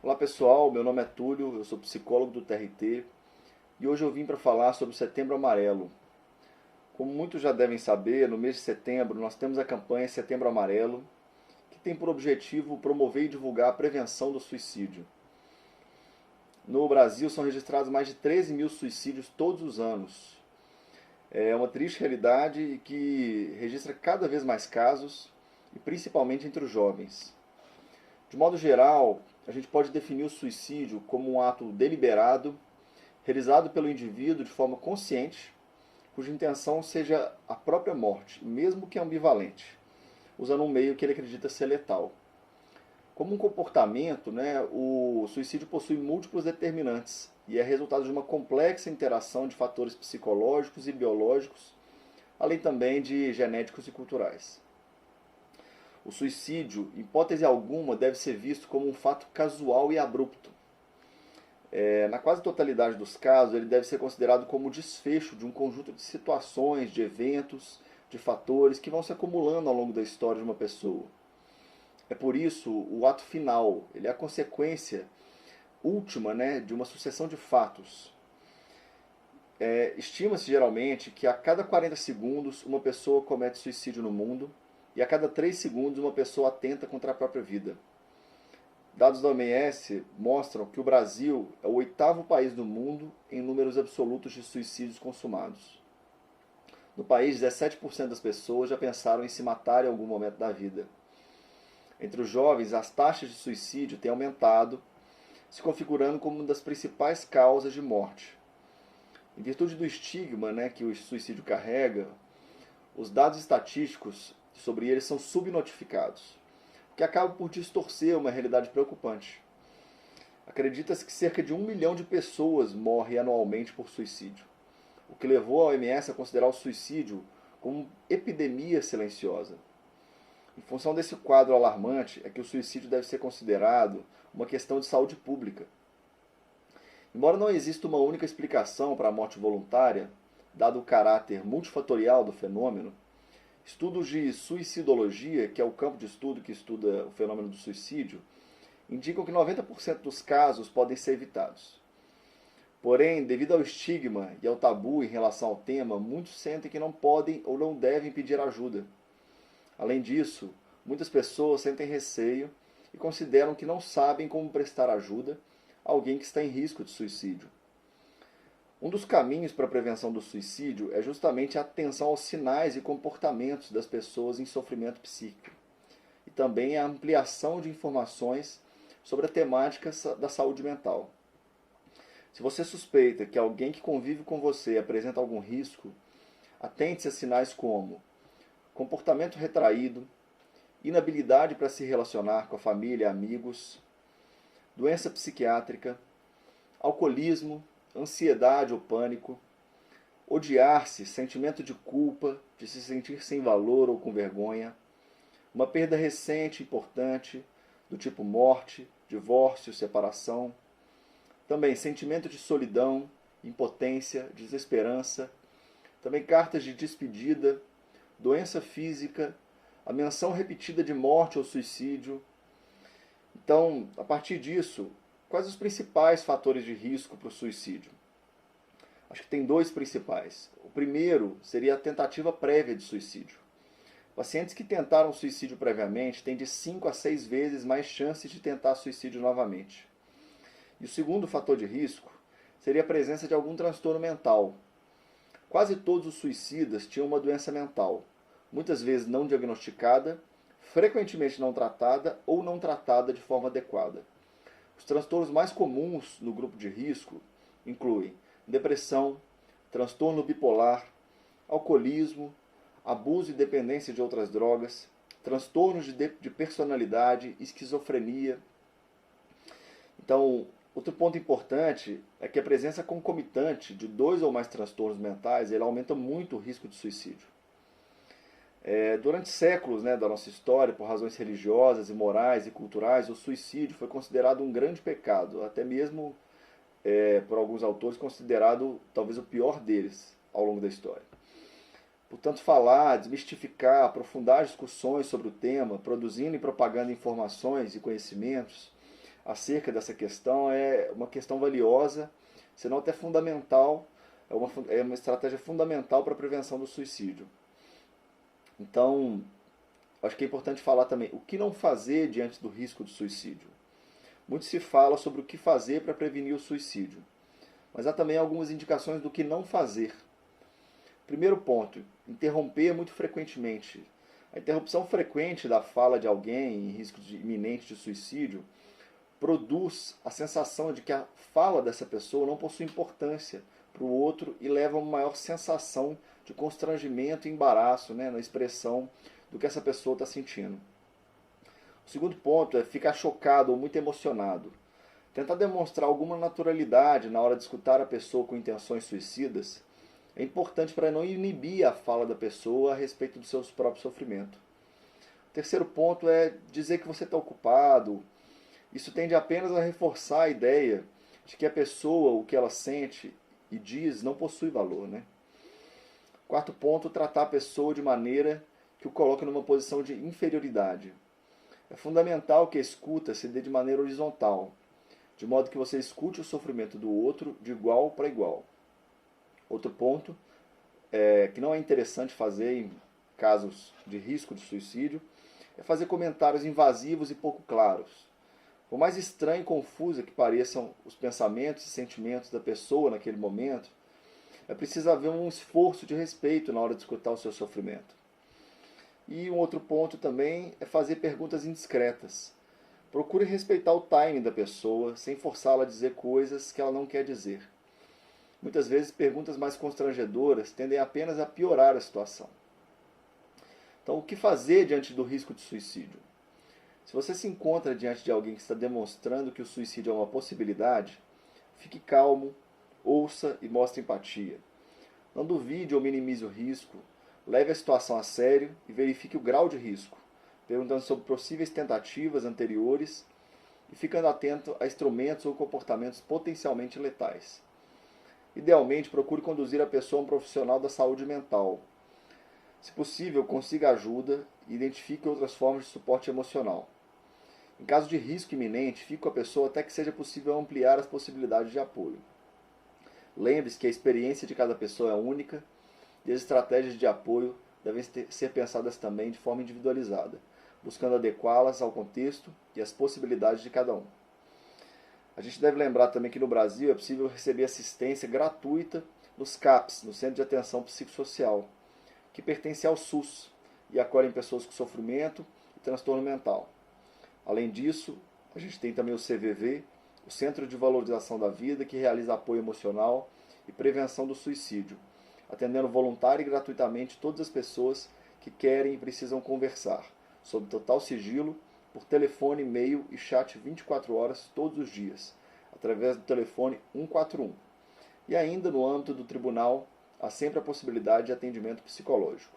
Olá pessoal, meu nome é Túlio, eu sou psicólogo do TRT e hoje eu vim para falar sobre o Setembro Amarelo. Como muitos já devem saber, no mês de setembro nós temos a campanha Setembro Amarelo, que tem por objetivo promover e divulgar a prevenção do suicídio. No Brasil são registrados mais de 13 mil suicídios todos os anos. É uma triste realidade que registra cada vez mais casos, e principalmente entre os jovens. De modo geral, a gente pode definir o suicídio como um ato deliberado, realizado pelo indivíduo de forma consciente, cuja intenção seja a própria morte, mesmo que ambivalente, usando um meio que ele acredita ser letal. Como um comportamento, o suicídio possui múltiplos determinantes e é resultado de uma complexa interação de fatores psicológicos e biológicos, além também de genéticos e culturais. O suicídio, em hipótese alguma, deve ser visto como um fato casual e abrupto. Na quase totalidade dos casos, ele deve ser considerado como o desfecho de um conjunto de situações, de eventos, de fatores que vão se acumulando ao longo da história de uma pessoa. É por isso o ato final, ele é a consequência última, de uma sucessão de fatos. Estima-se geralmente que a cada 40 segundos uma pessoa comete suicídio no mundo e a cada 3 segundos uma pessoa atenta contra a própria vida. Dados da OMS mostram que o Brasil é o 8º país do mundo em números absolutos de suicídios consumados. No país, 17% das pessoas já pensaram em se matar em algum momento da vida. Entre os jovens, as taxas de suicídio têm aumentado, se configurando como uma das principais causas de morte. Em virtude do estigma que o suicídio carrega, os dados estatísticos sobre ele são subnotificados, o que acaba por distorcer uma realidade preocupante. Acredita-se que cerca de 1 milhão de pessoas morrem anualmente por suicídio, o que levou a OMS a considerar o suicídio como uma epidemia silenciosa. Em função desse quadro alarmante, é que o suicídio deve ser considerado uma questão de saúde pública. Embora não exista uma única explicação para a morte voluntária, dado o caráter multifatorial do fenômeno, estudos de suicidologia, que é o campo de estudo que estuda o fenômeno do suicídio, indicam que 90% dos casos podem ser evitados. Porém, devido ao estigma e ao tabu em relação ao tema, muitos sentem que não podem ou não devem pedir ajuda. Além disso, muitas pessoas sentem receio e consideram que não sabem como prestar ajuda a alguém que está em risco de suicídio. Um dos caminhos para a prevenção do suicídio é justamente a atenção aos sinais e comportamentos das pessoas em sofrimento psíquico, e também a ampliação de informações sobre a temática da saúde mental. Se você suspeita que alguém que convive com você apresenta algum risco, atente-se a sinais como comportamento retraído, inabilidade para se relacionar com a família e amigos, doença psiquiátrica, alcoolismo, ansiedade ou pânico, odiar-se, sentimento de culpa, de se sentir sem valor ou com vergonha, uma perda recente e importante, do tipo morte, divórcio, separação, também sentimento de solidão, impotência, desesperança, também cartas de despedida, doença física, a menção repetida de morte ou suicídio. Então, a partir disso, quais os principais fatores de risco para o suicídio? Acho que tem dois principais. O primeiro seria a tentativa prévia de suicídio. Pacientes que tentaram suicídio previamente têm de 5 a 6 vezes mais chances de tentar suicídio novamente. E o segundo fator de risco seria a presença de algum transtorno mental. Quase todos os suicidas tinham uma doença mental, muitas vezes não diagnosticada, frequentemente não tratada ou não tratada de forma adequada. Os transtornos mais comuns no grupo de risco incluem depressão, transtorno bipolar, alcoolismo, abuso e dependência de outras drogas, transtornos de personalidade, esquizofrenia. Então, outro ponto importante é que a presença concomitante de 2 ou mais transtornos mentais ele aumenta muito o risco de suicídio. Durante séculos da nossa história, por razões religiosas, e morais e culturais, o suicídio foi considerado um grande pecado, até mesmo por alguns autores considerado talvez o pior deles ao longo da história. Portanto, falar, desmistificar, aprofundar discussões sobre o tema, produzindo e propagando informações e conhecimentos, acerca dessa questão é uma questão valiosa, senão até fundamental, é uma estratégia fundamental para a prevenção do suicídio. Então, acho que é importante falar também o que não fazer diante do risco do suicídio. Muito se fala sobre o que fazer para prevenir o suicídio, mas há também algumas indicações do que não fazer. Primeiro ponto, interromper muito frequentemente. A interrupção frequente da fala de alguém em risco iminente de suicídio produz a sensação de que a fala dessa pessoa não possui importância para o outro e leva a uma maior sensação de constrangimento e embaraço, né, na expressão do que essa pessoa está sentindo. O segundo ponto é ficar chocado ou muito emocionado. Tentar demonstrar alguma naturalidade na hora de escutar a pessoa com intenções suicidas é importante para não inibir a fala da pessoa a respeito do seu próprio sofrimento. O terceiro ponto é dizer que você está ocupado. Isso tende apenas a reforçar a ideia de que a pessoa, o que ela sente e diz, não possui valor, né? Quarto ponto, tratar a pessoa de maneira que o coloque numa posição de inferioridade. É fundamental que a escuta se dê de maneira horizontal, de modo que você escute o sofrimento do outro de igual para igual. Outro ponto que não é interessante fazer em casos de risco de suicídio é fazer comentários invasivos e pouco claros. Por mais estranho e confuso que pareçam os pensamentos e sentimentos da pessoa naquele momento, é preciso haver um esforço de respeito na hora de escutar o seu sofrimento. E um outro ponto também é fazer perguntas indiscretas. Procure respeitar o timing da pessoa, sem forçá-la a dizer coisas que ela não quer dizer. Muitas vezes, perguntas mais constrangedoras tendem apenas a piorar a situação. Então, o que fazer diante do risco de suicídio? Se você se encontra diante de alguém que está demonstrando que o suicídio é uma possibilidade, fique calmo, ouça e mostre empatia. Não duvide ou minimize o risco, leve a situação a sério e verifique o grau de risco, perguntando sobre possíveis tentativas anteriores e ficando atento a instrumentos ou comportamentos potencialmente letais. Idealmente, procure conduzir a pessoa a um profissional da saúde mental. Se possível, consiga ajuda e identifique outras formas de suporte emocional. Em caso de risco iminente, fique com a pessoa até que seja possível ampliar as possibilidades de apoio. Lembre-se que a experiência de cada pessoa é única e as estratégias de apoio devem ser pensadas também de forma individualizada, buscando adequá-las ao contexto e às possibilidades de cada um. A gente deve lembrar também que no Brasil é possível receber assistência gratuita nos CAPs, no Centro de Atenção Psicossocial, que pertence ao SUS e acolhem pessoas com sofrimento e transtorno mental. Além disso, a gente tem também o CVV, o Centro de Valorização da Vida, que realiza apoio emocional e prevenção do suicídio, atendendo voluntário e gratuitamente todas as pessoas que querem e precisam conversar, sob total sigilo, por telefone, e-mail e chat 24 horas todos os dias, através do telefone 141. E ainda no âmbito do tribunal, há sempre a possibilidade de atendimento psicológico.